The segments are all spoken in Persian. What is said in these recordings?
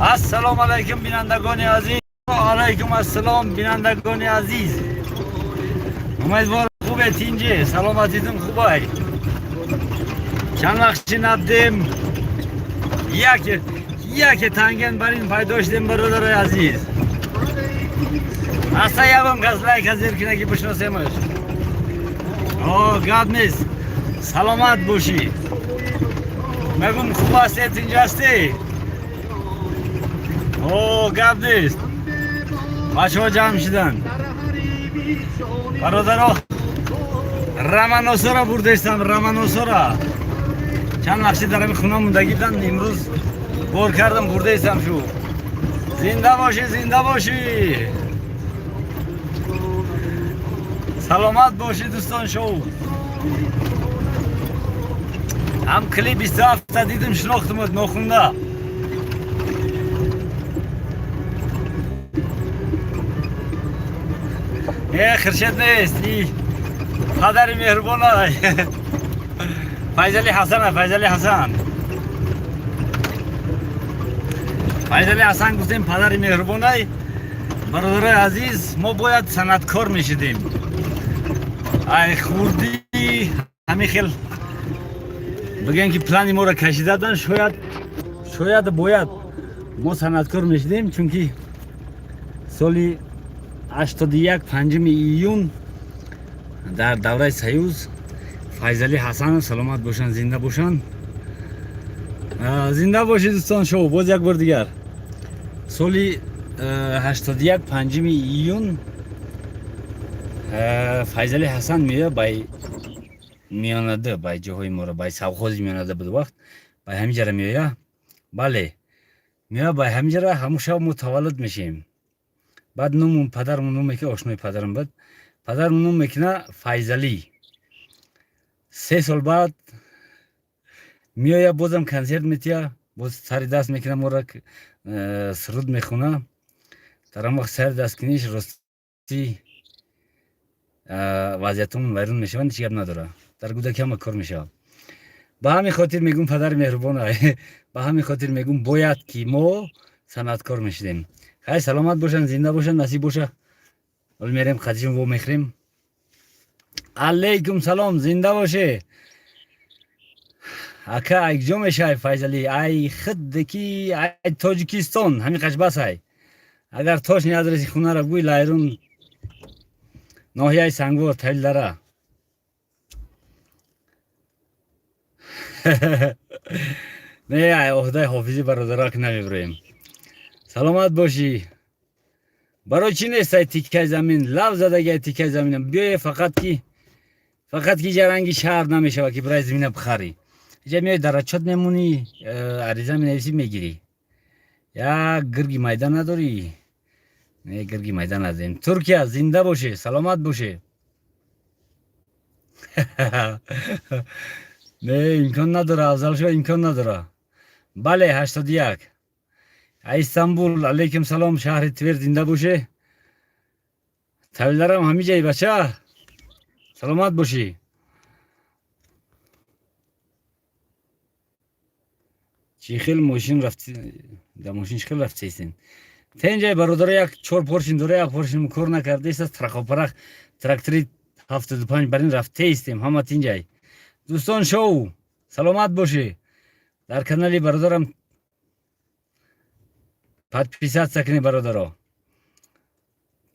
السلام علیکم بینندگان عزیز و علیکم السلام بینندگان عزیز. امیدوارم خوبه تینجه سلامتیتون خوبه. چند وقتی نبودیم یک تنگن برین پیدا شدیم برادر عزیز. اصلا یکم کس لایک هزیر کنه که بشناسیمش. گپ نیست. سلامت باشی. مگم خوب هستید اینجا هستی؟ گپ نیست. بچه ها جمع شدن. برادرها رمانوسا را برده ایستم. رمانوسا را چند وقتی درم خونه موندگی بودن، امروز بار کردم برده ایستم. شو زنده باشی، زنده باشی، سلامت باشی دوستان. شو هم کلی 27 دیدم شناختمت نخونده. خرشد نیست، پدر مهربان های فیضلی حسن. فیضلی حسن گفتیم پدر مهربان های. برادر عزیز ما باید صنعتکار میشدیم. ای خوردی همین خیل بگن که پلانی ما را کشیده دادن. شاید باید ما صنعتکار میشدیم، چون که سالی 81 5 ایون در دوره سیوز فیضلی حسن سلامت باشن، زنده باشن. زنده باشید دوستان. شو باز یک بار دیگر سالی 81 5 ایون فیضلی حسن میاد بای میانده، بای جاهای ما را بای سوخوز میانده بود وقت بای همینجا میاد. بله میاد بای همینجا همون شب متولد میشیم. بعد نومون پدرمون نومه که آشنای پدرم بود. پدرمون نوم میکنه فیضلی. 3 سال بعد میاد بازم کنسرت میتیا، باز سر دست میکنه ما را سرود میخونه. در اون وقت سر دست کنیش راستی وضعیتمون ویرون میشه و هیچ گپ نداره. در گودکی هم کار میشه. به همین خاطر میگم پدر مهربانه. به همین خاطر میگم باید که ما صنعتکار میشدیم. خیلی سلامت باشن، زنده باشن، نصیب باشه. ولی میریم خدیشون و میخریم. علیکم سلام، زنده باشه. اکا ایک جو میشه فیضلی. ای خدکی ای تاجیکستان همین قشبس های. اگر تاش نیادرسی خونه را گوی لایرون ناحیه سنگور تل داره. نه عهده حافظی برادرها که نمیبریم. سلامت باشی. برای چی نیست تیکه زمین لب زدگی تیکه زمینم بیای فقط که جرنگی شهر نمیشه و که برای زمین بخری. اینجا میای در چت میمونی، عریضه می نویسی میگیری. یا گرگی میدان نداری؟ نه گرگی میدان نداریم. ترکیه زنده باشه، سلامت باشه. نه امکان نداره، افضل شو امکان نداره. بله 81 استانبول. علیکم سلام، شهر تور زنده باشه. تولدرم همه جای بچه سلامت باشی. چی خیلی ماشین رفتی در ماشین خیلی رفتی ایستین. تنجای برادر یک 4 پورشین داره، یک پورشین کار نکرده است. ترخ تراکتوری 75 برین رفته ایستیم همه تنجای. دوستان شو سلامت باشی. در کانال برادرم подписаться سکنی برادرها.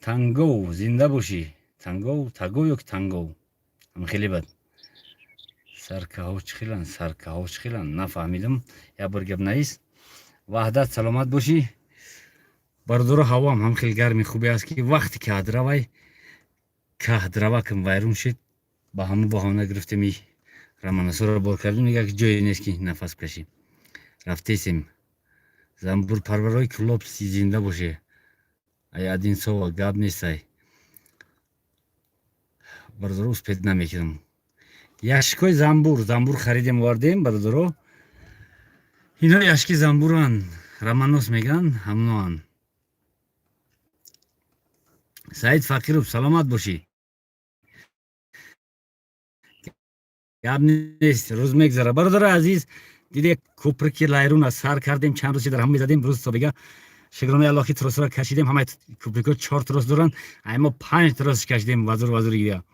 تانگو زنده باشی. تانگو یک تانگو هم خیلی بد. سرکه خیلن نفهمیدم. یا برگب نیست. وحدت سلامت باشی. برادر هوا هم خیلی گرمی خوبی است که وقتی که دروای کم ویرون شد با همون بهانه گرفتیم می رمانسو را بار کردیم. یک جایی نیست که نفس کشیم. رفته سیم زنبور پرورای کلوب سی زنده باشه. ای ادین سوا گاب نیست. برادر اوس پید نمیکنم. یاشکوی زنبور خریدیم واردیم برادرو. اینا یاشکی زنبوران رمانوس میگن همونان. سعید فقیرов سلامت باشی. گاب نیست روز میگذره برادر عزیز. دیدی کوپر کی لایرون سر کردیم چند روزی در هم میزدیم روز صبحگه شگرانه الله کی تروس را کشیدیم همه کوپریکو 4 تروس دورن اما 5 تروس کشیدیم وزور گیریا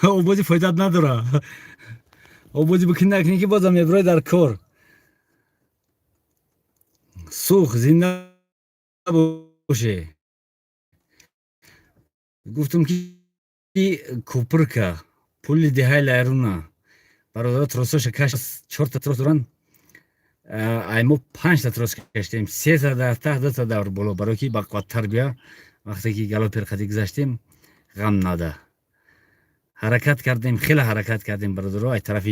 او بودی فایده نداره او بودی بکنی نکنی که بازم میبره در کار سوخ زنده باشه گفتم که کوپرکا پول دهای لایرونا برادر تروسش کش 4 تروس دورن اما 5 تروس کشیدیم 3 تا در ته 2 تا در بالا برای که با قطر بیا وقتی که گالوپر خدی گذاشتیم غم نده حرکت کردیم خیلی حرکت کردیم برادرها از طرف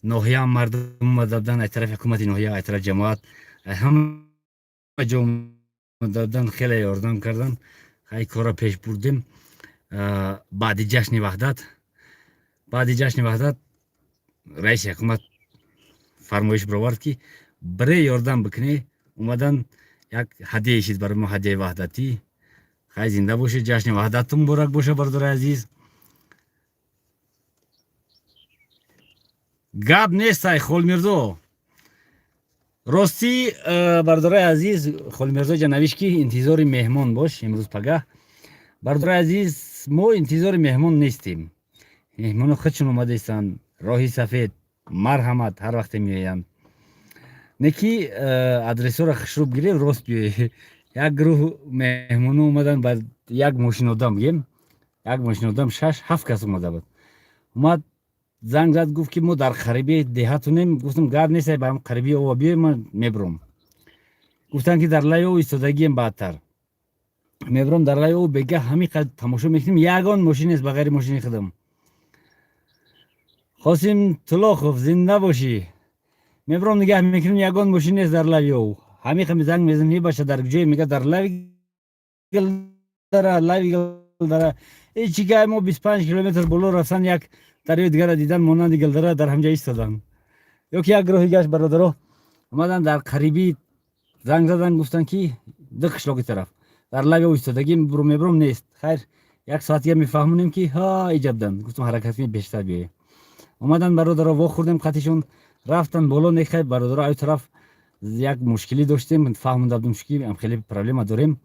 ناحیه مردم دادن از طرف حکومت ناحیه از طرف جماعت هم جمع دادن خیلی یاردم کردن خیلی کارا پیش بردیم بعد جشن وحدت رئیس حکومت فرمایش برآورد که برای یاردم بکنه اومدن یک هدیه شد برای ما هدیه وحدتی خیلی زنده باشه جشن وحدت مبارک باشه برادر عزیز گاب نیست خول میرزو راستی برادر عزیز خول میرزو جنویش که انتظار مهمان باش امروز پگاه برادر عزیز ما انتظار مهمان نیستیم مهمان خودشون اومده ایستن راهی سفید مرحمت هر وقت میایم نکی ادرس را خشروب گیره راست بیه یک گروه مهمون اومدن بعد یک ماشین آدم بگیم یک ماشین آدم 6-7 کس اومده بود اومد زنگ زد گفت که ما در قریبی دهاتونیم گفتم گاب نیست برام قریبی او بیای من میبرم گفتن که در لای او ایستادگیم بعدتر میبرم در لای او بگه همین قد تماشا میکنیم یگان ماشین است بغیر ماشین خودم قاسم طلاخوف زنده باشی میبرم نگاه میکنیم یگان ماشین است در لای او همین خمی زنگ میزنم باشه در جای میگه در لای گل داره ای چیگه ما 25 کیلومتر بالا رفتن یک دریای دیگر دیدن مانند گلدره در همجا ایستادن یک گروهی گشت برادرها اومدن در قریبی زنگ زدن گفتن که دو قشلاقی طرف در لای او ایستادگی میبرم نیست خیر یک ساعتی میفهمونیم که ها ایجابدن گفتم حرکت می بیشتر بیه اومدن برادرها وا خوردیم قطیشون رفتن بالا نخیر برادرها ای طرف یک مشکلی داشتیم فهمیده بودم که خیلی پرابلم داریم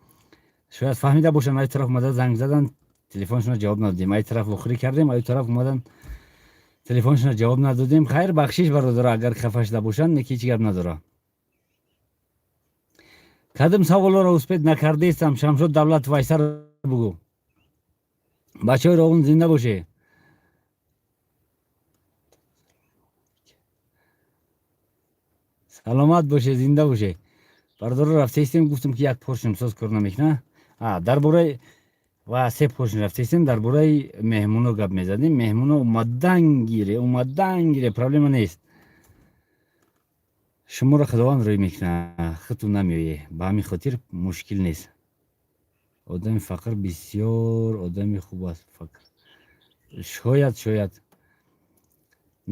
شاید فهمیده باشن ای طرف اومدن زنگ زدن تلفنشون جواب ندادیم ای طرف وخوری کردیم ای طرف اومدن تلفنشون جواب ندادیم خیر بخشش برادر اگر خفه شده باشن نکی چی گپ نداره کدام سوالا را اسپید نکرده استم شمشاد دولت وایسر بگو بچه‌های راون زنده باشه سلامت باشه زنده باشه برادر رفته استیم گفتم که یک پرشم ساز کار نمیکنه درباره و 3 پرشن رفته استیم درباره مهمونو گپ میزدیم مهمونو اومدن گیره پرابلم نیست شما را خداوند روی میکنه خودتون نمیایه به همین خاطر مشکل نیست آدم فقر بسیار آدم خوب است فقر شاید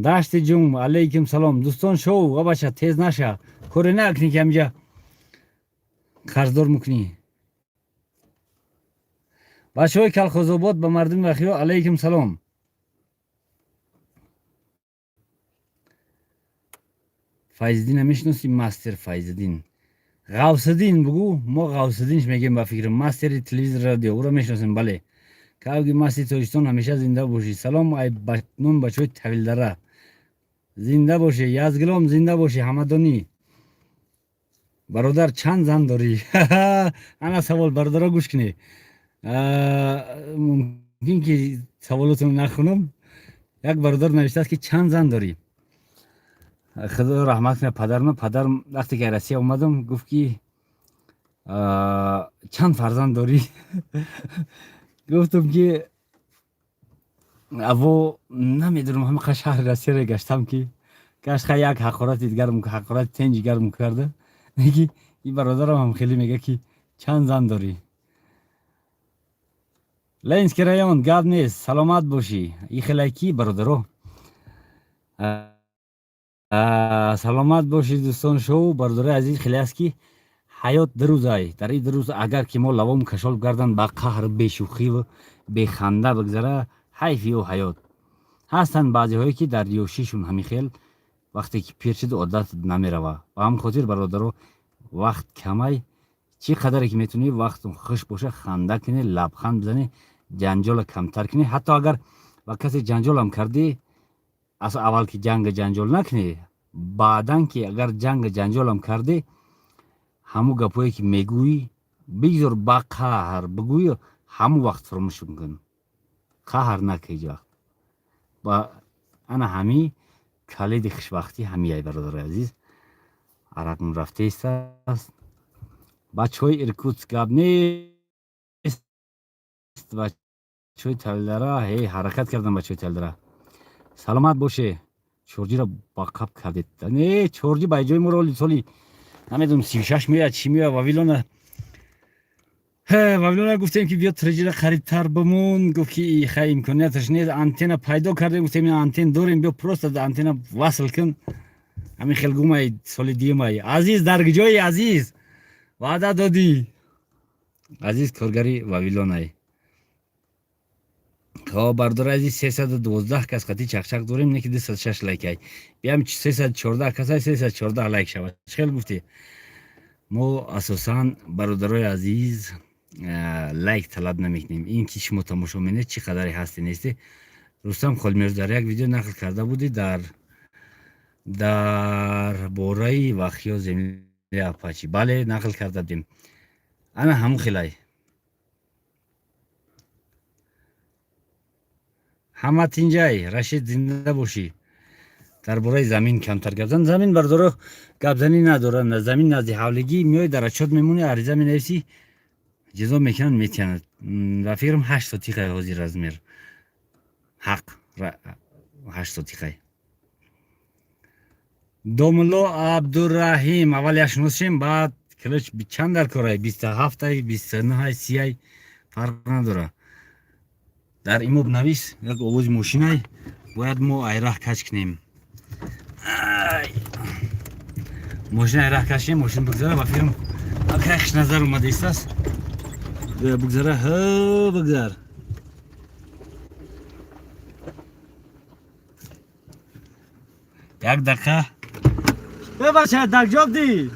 داشت جون علیکم سلام دوستان شو بچه تیز نشه کاری نکنی که همجا قرضدار میکنی بچه های کلخوزآباد به مردم وخیا علیکم سلام فایزدین میشناسی مستر فایزدین غوثدین بگو ما غوثدینش میگیم با فکر مستر تلویزیون رادیو او را میشناسیم بله کاوگی مستی تویستان همیشه زنده باشی سلام ای بچنون بچه های طویل داره زنده باشی یزگلام زنده باشی همدانی برادر چند زن داری انا سوال برادر گوش کنی ممکن که سوالاتون نخونم یک برادر نوشته است که چند زن داری خدا رحمت کنه پدر وقتی که روسیه اومدم گفت که چند فرزند داری گفتم که اوو نمیدونم همه شهر روسیه را گشتم که گشت یک حقارت دیگر حقارت تنجگر میکرده میگی این برادرم هم خیلی میگه که چند زن داری لینس کرایون گاب نیست سلامت باشی این خیلی کی برادرو سلامت باشید دوستان شو برادر عزیز خیلی است که حیات دروزای در این دروز اگر که ما لوام کشال گردن با قهر بشوخی و بخنده بگذره حیفی و حیات ҳастанд баъзеҳое ки дар ёшишун ҳамин хел вақте ки пир шуд одат намерава. Ба ҳамин хотир бародаро вақт камай чӣ қадаре ки метунӣ вақт хуш боша ханда кунӣ, лабханд бизанӣ, ҷанҷола камтар кунӣ. Ҳатто агар ба касе ҷанҷолам кардӣ, аз аввал ки ҷанга ҷанҷол накунӣ, баъдан ки агар ҷанга ҷанҷолам кардӣ, ҳамун гапое ки мегӯӣ бигзор ба қаҳр бигӯӣ, ҳамун вақт фуромӯш кун. қаҳр накун ҳеҷ вақт. Ба ана ҳамин калиди хушбахтӣ ҳамияй бародари азиз. Арақм рафтааст. Бачаҳои Иркутск гап нест. Бачаҳои Талдара ҳаракат кардан бачаҳои Талдара. Саломат боше. Чорҷиро ба қаб кардед. Не, чорҷи ба ҷои моро соли намедонам 36 меояд чӣ меояд. Вавилона гуфтем ки биё триҷира қарибтар бимон. Гуфт ки хай имконияташ нест. Антена пайдо кардем. Гуфтем антен дорем, биё просто антена васл кун. ҳамин хел гумай соли диюмай. Азиз даргиҷои азиз ваъда додӣ. Азиз коргари Вавилонай. Бардори азиз 312 кас қати чақчақ дорем, не ки 206 лайкай. Биям 314 касай 314 лайк шавад. Хел гуфтӣ. Мо асосан бародарои азиз лайк талаб намекунем. Ин ки шумо тамошо менед чӣ қадаре ҳасти несте. Рустам Холмирзо дар як видео нақл карда будӣ дар бораи вахё земли Апачи. Бале, нақл карда будем. Ана ҳамун хелай. Ҳаматинҷай, Рашид зинда бошӣ. Дар бораи замин камтар гапзан. Замин бардоро гапзанӣ надоранд. Замин назди ҳавлигӣ меои дар отчёт мемонӣ, ариза менависӣ, ҷазо мекунанд, метиянад. Ва фикрам 8 сотиқаи ҳозир размер. Ҳақ 8 сотиқаи. Домулло Абдураҳим, аввал як шуносишем, баъд клич чанд дар корай? 27-ай, 29-ай, 30-ай фарқ надора. Дар имо бинавис як овози мошинай, бояд мо айраҳ кач кунем. Мошина айраҳ кач кунем, мошин бигзара ба фирм акай хушназар омада истаст. Боя бигзара, бигзар. Як дақиқа. Бабаша, дагҷоб ди.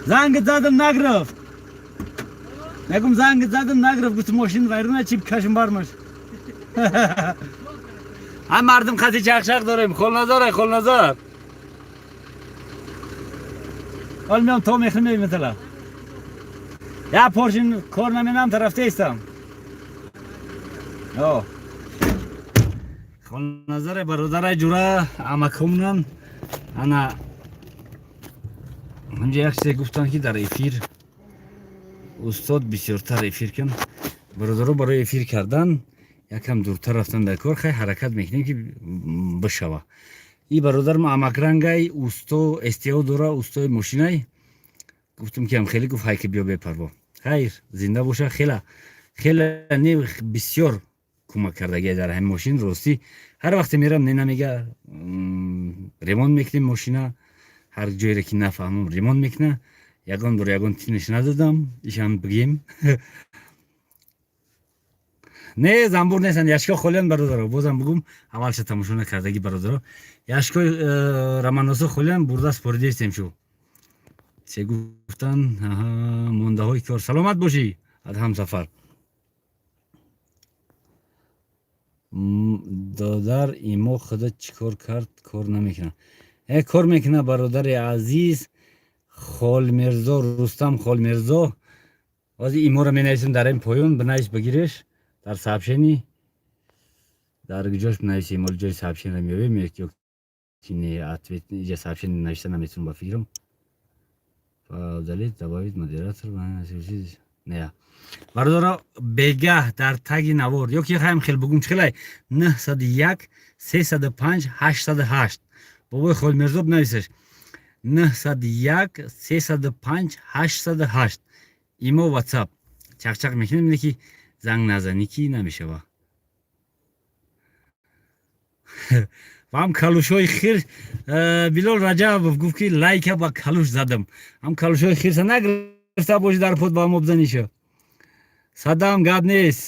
Зангт задам награфт. Нагум зангт задам награфт, гуфт мошин вайрона чип кашм бармаш. Ҳам мардум қати чақчақ дорем, холназар, холназар. Ҳол меам то мехнем метала. Я поршин кор наменам тарафта истам. О. Холназар бародарай ҷура амакомнан ана ҳамҷа як чизе гуфтанд ки дар эфир устод бисёртар эфир кун. Бародаро барои эфир кардан якам дуртар рафтан дар кор, хай ҳаракат мекунем ки бишава. И бародарам амакрангай усто эстио дора, устои мошинай. Гуфтам ки ам хеле, гуфт ҳай ки биё бепарво. Хайр, зинда боша. Хела не бисёр кӯмак кардагия дар ҳамин мошин. Ростӣ ҳар вақте мерам не намега ремонт мекунем мошина. ҳар ҷойре ки нафаҳмам ремонт мекуна. Ягон бор ягон тиниш надодам, ишам бигем. Не, замбур нестанд, яшко холиан бародаро. Бозам бигум, аввалша тамошо накардаги бародаро. Яшкои раманосо холиан бурда спорида истем шу. Се гуфтан, мондаҳои кор. Саломат бошӣ аз ҳамсафар. Додар имо худа чикор кард, кор намекуна. Кор мекуна бародари азиз Холмирзо, Рустам Холмирзо. Ҳозир иморо менависем дар ин поён, бинавис бигиреш дар сообщении. Дар ҷош бинавис имо ҷои сообщениро меёбем, ё ки не ответ иҷа сообщение навишта наметавонам ба фикрам. Удалить, добавить модератор. Не. Бародаро бегаҳ дар таги навор. Ёки хаем хел бигум чхелай 901 305 808. Бобои Холмирзо бинависеш 901 305 808. Имо WhatsApp. Чақчақ мекунем, не ки занг назанӣ ки намешава. ва ҳам калушҳои хир Билол Раҷабов гуфт ки лайка ба калуш задам. ҳам калушҳои хирса нагирифта бошӣ дар под ба мо бизанӣ шо. Садам гап нест.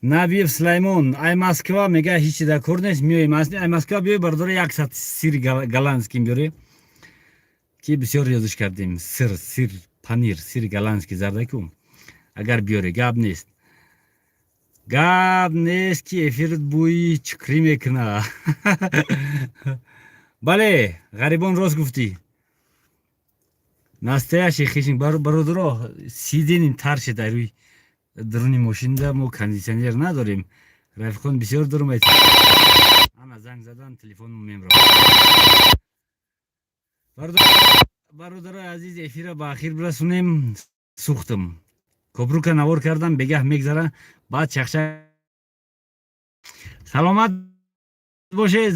Набиев Сулаймон, ай Москва, мега ҳичи да кор нест, миёи ай Москва биёй бардора 100 сири голландский биёре. Ки бисёр ёдиш кардем. Сир, панир, сири голландский зардаку. Агар биёре, гап нест. Гап нест ки эфират бӯи чукрӣ мекуна. Бале, ғарибон рост гуфтӣ. Настоящий хишинг бародаро, сиденим тар шед дар рӯи даруни мошинда мо кондитсионер надорем. Рафиқон бисёр дурум айт. Ана занг задан телефонум мемро. Бародаро азиз, эфира ба ахир бирасонем. Сухтам. Кобрука навор кардам, бегаҳ мегзара. Баъд чахчак. Саломат бошед.